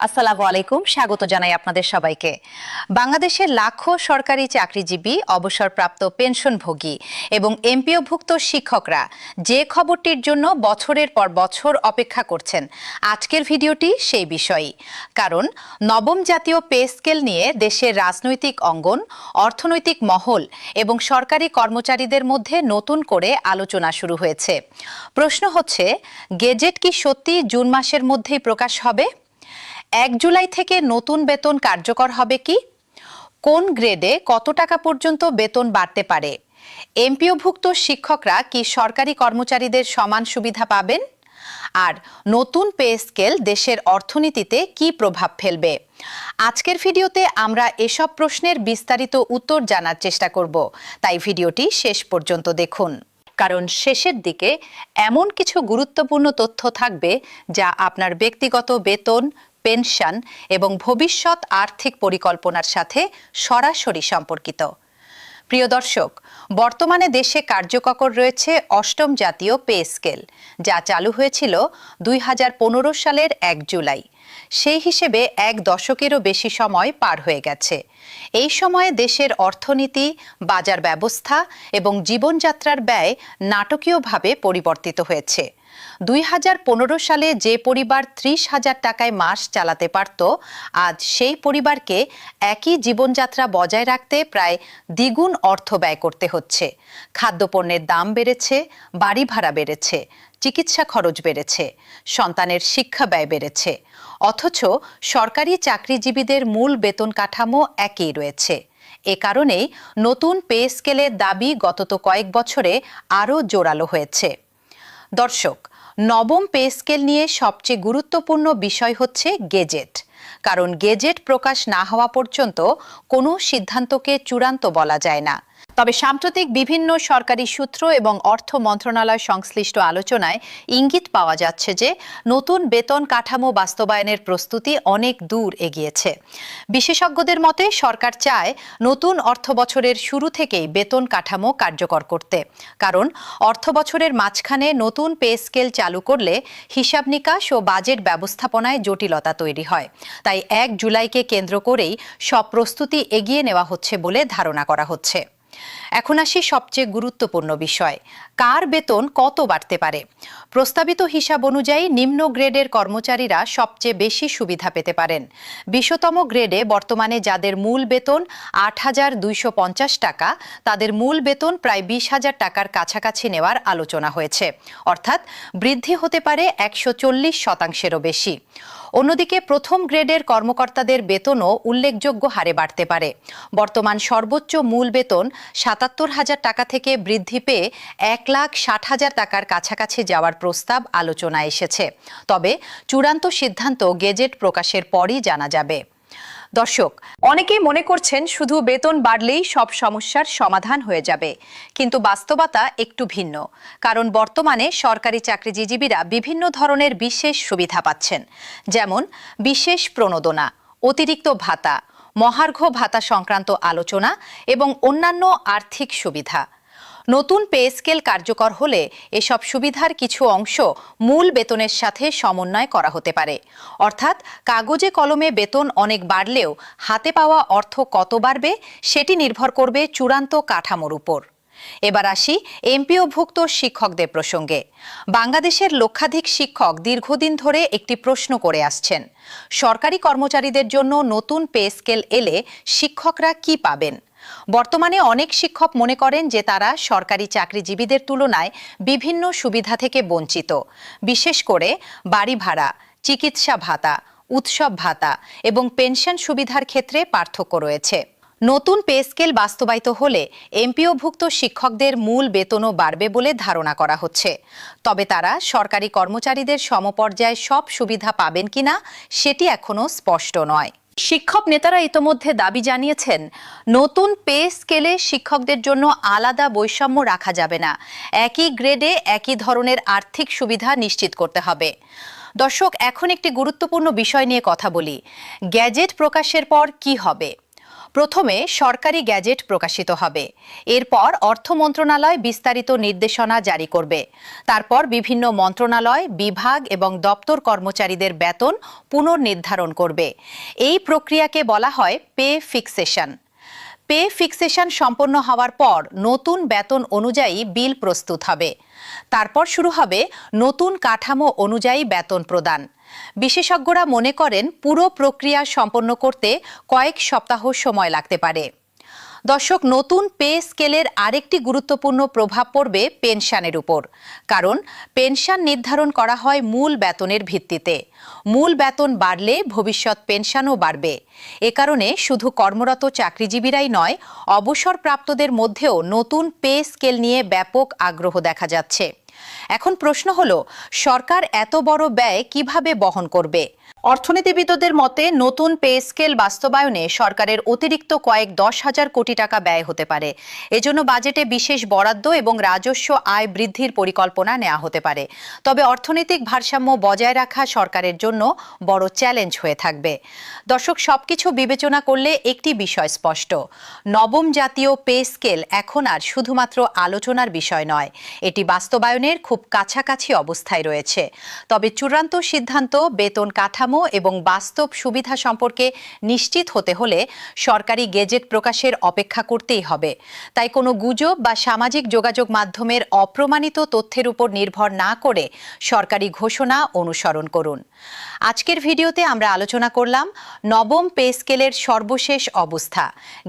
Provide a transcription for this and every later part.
আসসালামু আলাইকুম, স্বাগত জানাই আপনাদের সবাইকে। বাংলাদেশের লাখো সরকারি চাকরিজীবী, অবসরপ্রাপ্ত পেনশনভোগী এবং এমপিওভুক্ত শিক্ষকরা যে খবরটির জন্য বছরের পর বছর অপেক্ষা করছেন, আজকের ভিডিওটি সেই বিষয়ই। কারণ নবম জাতীয় পে স্কেল নিয়ে দেশের রাজনৈতিক অঙ্গন, অর্থনৈতিক মহল এবং সরকারি কর্মচারীদের মধ্যে নতুন করে আলোচনা শুরু হয়েছে। প্রশ্ন হচ্ছে, গেজেট কি সত্যি জুন মাসের মধ্যেই প্রকাশ হবে? 1 জুলাই থেকে নতুন বেতন কার্যকর হবে কি? কোন গ্রেডে কত টাকা পর্যন্ত বেতন বাড়তে পারে? এমপিওভুক্ত শিক্ষকরা কি সরকারি কর্মচারীদের সমান সুবিধা পাবেন? আর নতুন পে স্কেল দেশের অর্থনীতিতে কি প্রভাব ফেলবে? আজকের ভিডিওতে আমরা এসব প্রশ্নের বিস্তারিত উত্তর জানার চেষ্টা করব, তাই ভিডিওটি শেষ পর্যন্ত দেখুন। কারণ শেষের দিকে এমন কিছু গুরুত্বপূর্ণ তথ্য থাকবে যা আপনার ব্যক্তিগত বেতন, পেনশন এবং ভবিষ্যৎ আর্থিক পরিকল্পনার সাথে সরাসরি সম্পর্কিত। প্রিয় দর্শক, বর্তমানে দেশে কার্যকর রয়েছে অষ্টম জাতীয় পে স্কেল, যা চালু হয়েছিল 2015 সালের 1 জুলাই। সেই হিসেবে 1 দশকেরও বেশি সময় পার হয়ে গেছে। এই সময়ে দেশের অর্থনীতি, বাজার ব্যবস্থা এবং জীবনযাত্রার ব্যয় নাটকীয়ভাবে পরিবর্তিত হয়েছে। 2015 সালে যে পরিবার 30,000 টাকায় মাস চালাতে পারত, আজ সেই পরিবারকে একই জীবনযাত্রা বজায় রাখতে প্রায় দ্বিগুণ অর্থ ব্যয় করতে হচ্ছে। খাদ্যপণ্যের দাম বেড়েছে, বাড়ি ভাড়া বেড়েছে, চিকিৎসা খরচ বেড়েছে, সন্তানের শিক্ষা ব্যয় বেড়েছে। অথচ সরকারি চাকরিজীবীদের মূল বেতন কাঠামো একই রয়েছে। এ কারণেই নতুন পে স্কেলের দাবি গত কয়েক বছরে আরও জোরালো হয়েছে। দর্শক, নবম পে স্কেল নিয়ে সবচেয়ে গুরুত্বপূর্ণ বিষয় হচ্ছে গেজেট। কারণ গেজেট প্রকাশ না হওয়া পর্যন্ত কোনো সিদ্ধান্তকে চূড়ান্ত বলা যায় না। তবে সাম্প্রতিক বিভিন্ন সরকারি সূত্র এবং অর্থ মন্ত্রণালয় সংশ্লিষ্ট আলোচনায় ইঙ্গিত পাওয়া যাচ্ছে যে নতুন বেতন কাঠামো বাস্তবায়নের প্রস্তুতি অনেক দূর এগিয়েছে। বিশেষজ্ঞদের মতে সরকার চায় নতুন অর্থবছরের শুরু থেকেই বেতন কাঠামো কার্যকর করতে। কারণ অর্থবছরের মাঝখানে নতুন পে স্কেল চালু করলে হিসাব নিকাশ ও বাজেট ব্যবস্থাপনায় জটিলতা তৈরি হয়। তাই 1 জুলাইকে কেন্দ্র করেই সব প্রস্তুতি এগিয়ে নেওয়া হচ্ছে বলে ধারণা করা হচ্ছে। এখন আসি সবচেয়ে গুরুত্বপূর্ণ বিষয়, কার বেতন কত বাড়তে পারে? প্রস্তাবিত হিসাব অনুযায়ী নিম্ন গ্রেডের কর্মচারীরা সবচেয়ে বেশি সুবিধা পেতে পারেন। 20তম গ্রেডে বর্তমানে যাদের মূল বেতন 8,250 টাকা, তাদের মূল বেতন প্রায় 20,000 টাকার কাছাকাছি নেওয়ার আলোচনা হয়েছে। অর্থাৎ বৃদ্ধি হতে পারে 140%-এরও বেশি। অন্যদিকে প্রথম গ্রেডের কর্মকর্তাদের বেতনও উল্লেখযোগ্য হারে বাড়তে পারে। বর্তমান সর্বোচ্চ মূল বেতন 77,000 টাকা থেকে বৃদ্ধি পেয়ে 1,60,000 টাকার কাছাকাছি যাওয়ার প্রস্তাব আলোচনায় এসেছে। তবে চূড়ান্ত সিদ্ধান্ত গেজেট প্রকাশের পরই জানা যাবে। দর্শক, অনেকেই মনে করছেন শুধু বেতন বাড়লেই সব সমস্যার সমাধান হয়ে যাবে, কিন্তু বাস্তবতা একটু ভিন্ন। কারণ বর্তমানে সরকারি চাকরিজীবীরা বিভিন্ন ধরনের বিশেষ সুবিধা পাচ্ছেন, যেমন বিশেষ প্রণোদনা, অতিরিক্ত ভাতা, মহার্ঘ ভাতা সংক্রান্ত আলোচনা এবং অন্যান্য আর্থিক সুবিধা। নতুন পে স্কেল কার্যকর হলে এসব সুবিধার কিছু অংশ মূল বেতনের সাথে সমন্বয় করা হতে পারে। অর্থাৎ কাগজে কলমে বেতন অনেক বাড়লেও হাতে পাওয়া অর্থ কত বাড়বে সেটি নির্ভর করবে চূড়ান্ত কাঠামোর উপর। এবার আসি এমপিওভুক্ত শিক্ষকদের প্রসঙ্গে। বাংলাদেশের লক্ষাধিক শিক্ষক দীর্ঘদিন ধরে একটি প্রশ্ন করে আসছেন, সরকারি কর্মচারীদের জন্য নতুন পে স্কেল এলে শিক্ষকরা কি পাবেন? বর্তমানে অনেক শিক্ষক মনে করেন যে তারা সরকারি চাকরিজীবীদের তুলনায় বিভিন্ন সুবিধা থেকে বঞ্চিত। বিশেষ করে বাড়ি ভাড়া, চিকিৎসা ভাতা, উৎসব ভাতা এবং পেনশন সুবিধার ক্ষেত্রে পার্থক্য রয়েছে। নতুন পে স্কেল বাস্তবায়িত হলে এমপিওভুক্ত শিক্ষকদের মূল বেতনও বাড়বে বলে ধারণা করা হচ্ছে। তবে তারা সরকারি কর্মচারীদের সমপর্যায়ে সব সুবিধা পাবেন কিনা সেটি এখনো স্পষ্ট নয়। শিক্ষক নেতারা ইতোমধ্যে দাবি জানিয়েছেন, নতুন পে স্কেলে শিক্ষকদের জন্য আলাদা বৈষম্য রাখা যাবে না, একই গ্রেডে একই ধরনের আর্থিক সুবিধা নিশ্চিত করতে হবে। দর্শক, এখন একটি গুরুত্বপূর্ণ বিষয় নিয়ে কথা বলি, গেজেট প্রকাশের পর কি হবে? প্রথমে সরকারি গ্যাজেট প্রকাশিত হবে। এরপর অর্থ মন্ত্রণালয় বিস্তারিত নির্দেশনা জারি করবে। তারপর বিভিন্ন মন্ত্রণালয়, বিভাগ এবং দপ্তর কর্মচারীদের বেতন পুনর্নির্ধারণ করবে। এই প্রক্রিয়াকে বলা হয় পে ফিক্সেশন। পে ফিক্সেশন সম্পন্ন হওয়ার পর নতুন বেতন অনুযায়ী বিল প্রস্তুত হবে। তারপর শুরু হবে নতুন কাঠামো অনুযায়ী বেতন প্রদান। বিশেষজ্ঞরা মনে করেন পুরো প্রক্রিয়া সম্পন্ন করতে কয়েক সপ্তাহ সময় লাগতে পারে। দর্শক, নতুন পে স্কেলের আরেকটি গুরুত্বপূর্ণ প্রভাব পড়বে পেনশনের উপর। কারণ পেনশন নির্ধারণ করা হয় মূল বেতনের ভিত্তিতে। মূল বেতন বাড়লে ভবিষ্যৎ পেনশনও বাড়বে। এ কারণে শুধু কর্মরত চাকরিজীবীরাই নয়, অবসরপ্রাপ্তদের মধ্যেও নতুন পে স্কেল নিয়ে ব্যাপক আগ্রহ দেখা যাচ্ছে। এখন প্রশ্ন হলো, সরকার এত বড় ব্যয় কিভাবে বহন করবে? অর্থনীতিবিদদের মতে নতুন পে স্কেল বাস্তবায়নে সরকারের অতিরিক্ত কয়েক 10,000 কোটি টাকা ব্যয় হতে পারে। এজন্য বাজেটে বিশেষ বরাদ্দ এবং রাজস্ব আয় বৃদ্ধির পরিকল্পনা নেওয়া হতে পারে। তবে অর্থনৈতিক ভারসাম্য বজায় রাখা সরকারের জন্য বড় চ্যালেঞ্জ হয়ে থাকবে। দর্শক, সবকিছু বিবেচনা করলে একটি বিষয় স্পষ্ট: নবম জাতীয় পে স্কেল এখন আর শুধুমাত্র আলোচনার বিষয় নয়, এটি বাস্তবায়নের খুব কাছাকাছি অবস্থায় রয়েছে। তবে চূড়ান্ত সিদ্ধান্ত, বেতন কাঠামো এবং বাস্তব সুবিধা সম্পর্কে নিশ্চিত হতে হলে সরকারি গেজেট প্রকাশের অপেক্ষা করতেই হবে। তাই কোনো গুজব বা সামাজিক যোগাযোগ মাধ্যমের অপ্রমাণিত তথ্যের উপর নির্ভর না করে সরকারি ঘোষণা অনুসরণ করুন। আজকের ভিডিওতে আমরা আলোচনা করলাম নবম পে স্কেলের সর্বশেষ অবস্থা,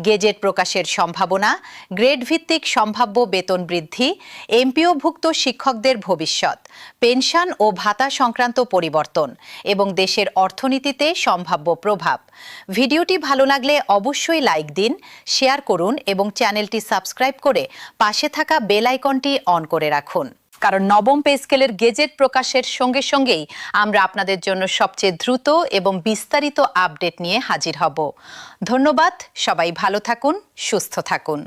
গেজেট প্রকাশের সম্ভাবনা, গ্রেড ভিত্তিক সম্ভাব্য বেতন বৃদ্ধি, এমপিওভুক্ত শিক্ষকদের ভবিষ্যৎ, পেনশন ও ভাতা সংক্রান্ত পরিবর্তন এবং দেশের অর্থনীতিতে সম্ভাব্য প্রভাব। ভিডিওটি ভালো লাগলে অবশ্যই লাইক দিন, শেয়ার করুন এবং চ্যানেলটি সাবস্ক্রাইব করে পাশে থাকা বেল আইকনটি অন করে রাখুন। কারণ নবম পে স্কেলের গেজেট প্রকাশের সঙ্গে সঙ্গেই আমরা আপনাদের জন্য সবচেয়ে দ্রুত এবং বিস্তারিত আপডেট নিয়ে হাজির হব। ধন্যবাদ। সবাই ভালো থাকুন, সুস্থ থাকুন।